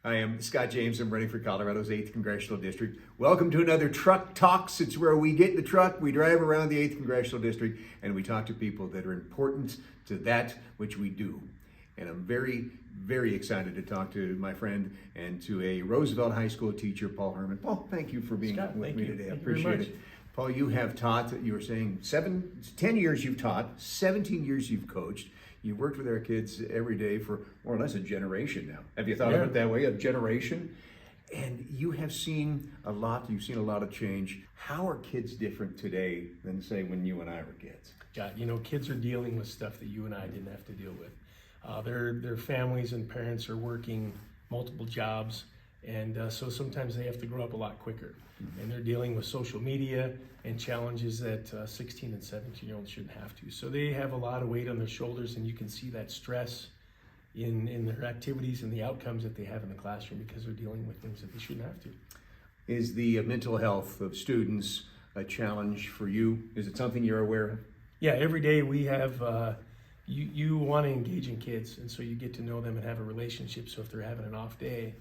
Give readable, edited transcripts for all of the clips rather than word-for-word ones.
I am Scott James. I'm running for Colorado's 8th Congressional District. Welcome to another Truck Talks. It's where we get in the truck, we drive around the 8th Congressional District, and we talk to people that are important to that which we do. And I'm very, very excited to talk to my friend and to a Roosevelt High School teacher, Paul Herman. Paul, thank you for being Scott, with me today. I Thank you very appreciate much. it. Paul, you have taught, you were saying 10 years you've taught, 17 years you've coached. You've worked with our kids every day for more or less a generation now. Have you thought of it that way, a generation? And you have seen a lot, you've seen a lot of change. How are kids different today than, say, when you and I were kids? God, kids are dealing with stuff that you and I didn't have to deal with. Their families and parents are working multiple jobs, and so sometimes they have to grow up a lot quicker. And they're dealing with social media and challenges that 16 and 17-year-olds shouldn't have to. So they have a lot of weight on their shoulders, and you can see that stress in their activities and the outcomes that they have in the classroom because they're dealing with things that they shouldn't have to. Is the mental health of students a challenge for you? Is it something you're aware of? Yeah, every day we have, you want to engage in kids, and so you get to know them and have a relationship. So if they're having an off day,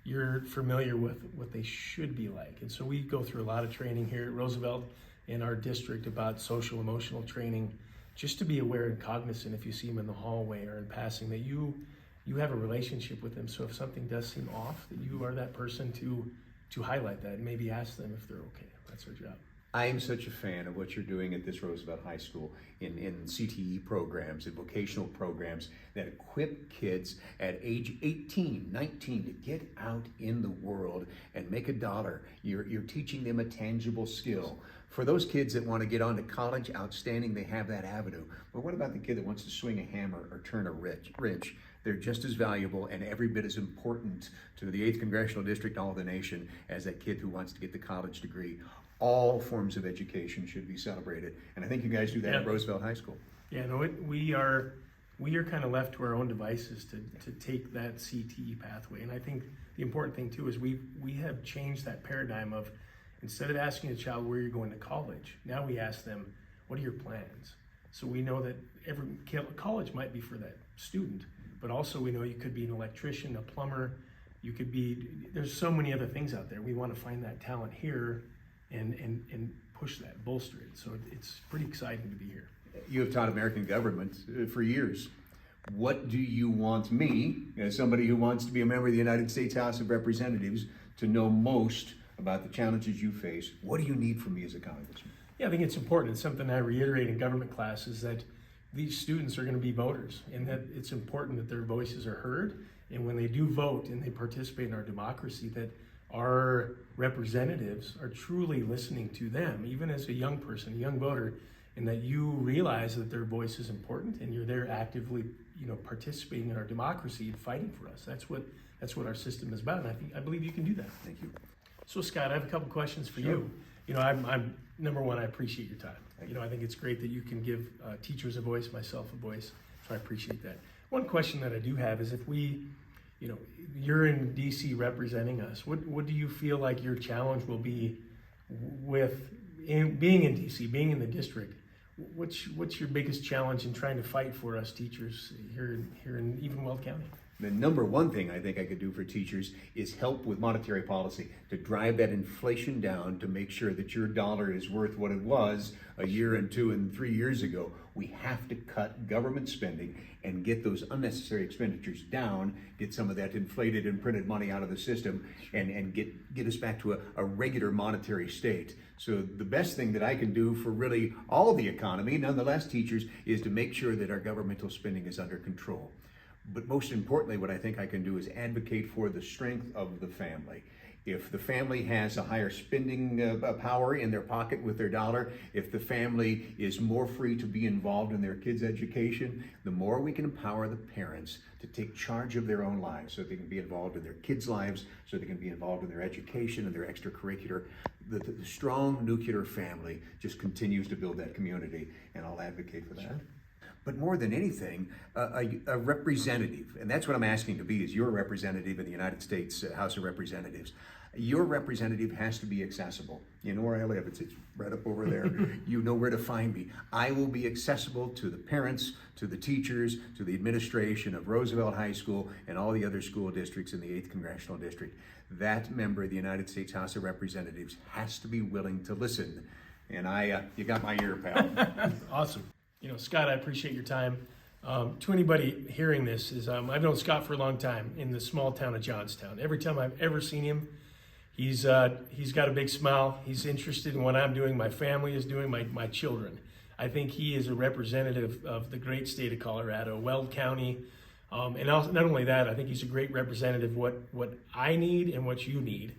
you're familiar with what they should be like. And so we go through a lot of training here at Roosevelt in our district about social emotional training, just to be aware and cognizant if you see them in the hallway or in passing that you have a relationship with them. So if something does seem off, that you are that person to highlight that and maybe ask them if they're okay. That's our job. I am such a fan of what you're doing at this Roosevelt High School in CTE programs and vocational programs that equip kids at age 18, 19 to get out in the world and make a dollar. You're teaching them a tangible skill. For those kids that want to get on to college, outstanding, they have that avenue. But what about the kid that wants to swing a hammer or turn a wrench? They're just as valuable and every bit as important to the 8th Congressional District, all of the nation, as that kid who wants to get the college degree. All forms of education should be celebrated, and I think you guys do that at Roosevelt High School. Yeah, no, we are kind of left to our own devices to take that CTE pathway, and I think the important thing too is we have changed that paradigm of instead of asking a child where you're going to college, now we ask them, what are your plans? So we know that every college might be for that student, but also we know you could be an electrician, a plumber, you could be, there's so many other things out there. We want to find that talent here and push that, bolster it. So it's pretty exciting to be here. You have taught American government for years. What do you want me, as somebody who wants to be a member of the United States House of Representatives, to know most about the challenges you face? What do you need from me as a congressman? Yeah, I think it's important. It's something I reiterate in government classes that these students are going to be voters, and that it's important that their voices are heard. And when they do vote and they participate in our democracy, that our representatives are truly listening to them, even as a young person, a young voter, and that you realize that their voice is important and you're there actively, participating in our democracy and fighting for us. That's what our system is about, and I believe you can do that. Thank you. So Scott, I have a couple questions for you. I'm number one, I appreciate your time. I think it's great that you can give teachers a voice, myself a voice, so I appreciate that. One question that I do have is if you're in DC representing us, what do you feel like your challenge will be being in DC, being in the district? What's your biggest challenge in trying to fight for us teachers here in even Weld County? The number one thing I think I could do for teachers is help with monetary policy to drive that inflation down, to make sure that your dollar is worth what it was a year and 2 and 3 years ago. We have to cut government spending and get those unnecessary expenditures down, get some of that inflated and printed money out of the system, and get us back to a regular monetary state. So the best thing that I can do for really all the economy, nonetheless teachers, is to make sure that our governmental spending is under control. But most importantly, what I think I can do is advocate for the strength of the family. If the family has a higher spending power in their pocket with their dollar, if the family is more free to be involved in their kids' education, the more we can empower the parents to take charge of their own lives so they can be involved in their kids' lives, so they can be involved in their education and their extracurricular. The strong nuclear family just continues to build that community, and I'll advocate for that. but more than anything, a representative. And that's what I'm asking to be, is your representative in the United States House of Representatives. Your representative has to be accessible. You know where I live, it's right up over there. You know where to find me. I will be accessible to the parents, to the teachers, to the administration of Roosevelt High School and all the other school districts in the 8th Congressional District. That member of the United States House of Representatives has to be willing to listen. And you got my ear, pal. Awesome. You know, Scott, I appreciate your time. To anybody hearing this, I've known Scott for a long time in the small town of Johnstown. Every time I've ever seen him, he's got a big smile. He's interested in what I'm doing, my family is doing, my children. I think he is a representative of the great state of Colorado, Weld County. And also, not only that, I think he's a great representative of what I need and what you need.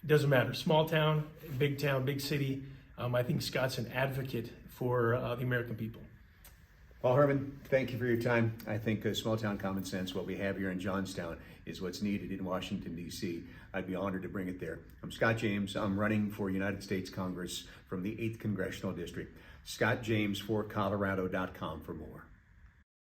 Doesn't matter, small town, big city. I think Scott's an advocate for the American people. Paul Herman, thank you for your time. I think small town common sense, what we have here in Johnstown, is what's needed in Washington, D.C. I'd be honored to bring it there. I'm Scott James. I'm running for United States Congress from the 8th Congressional District. ScottJames4Colorado.com for more.